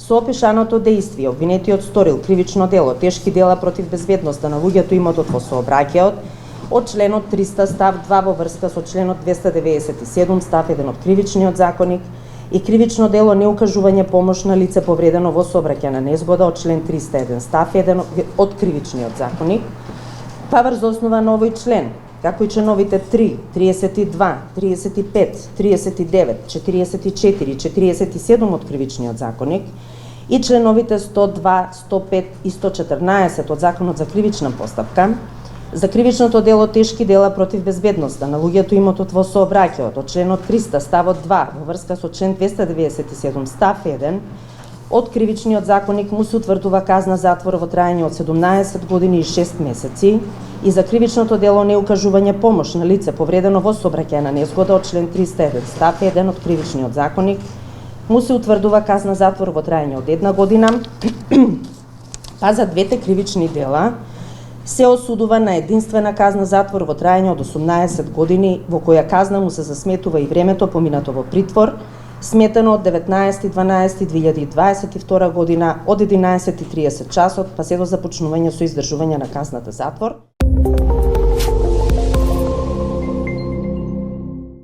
Со опишаното дејствие, обвинетиот сторил кривично дело, тешки дела против безбедноста на луѓето и имотот во сообраќајот, од членот 300 став 2 во врска со членот 297 став 1 од Кривичниот законник и кривично дело неукажување помош на лице повредено во сообраќајна незгода од член 301 став 1 од Кривичниот законник, па врз основа на овој член, како и членовите 3, 32, 35, 39, 44 и 47 од Кривичниот законник и членовите 102, 105 и 114 од Законот за кривична постапка, за кривичното дело тешки дела против безбедноста на луѓето и имотот во сообраќајот од членот 300 ставот 2 во врска со член 297 став 1 од Кривичниот законник му се утврдува казна затвор во траење од 17 години и 6 месеци и за кривичното дело неукажување помош на лице повредено во сообраќајна незгода од член 301 став 1 од Кривичниот законник му се утврдува казна затвор во траење од 1 година, па за двете кривични дела се осудува на единствена казна затвор во траење од 18 години, во која казна му се засметува и времето поминато во притвор, сметано од 19.12.2022 година од 11:30 часот, па се до започнување со издржување на казната затвор.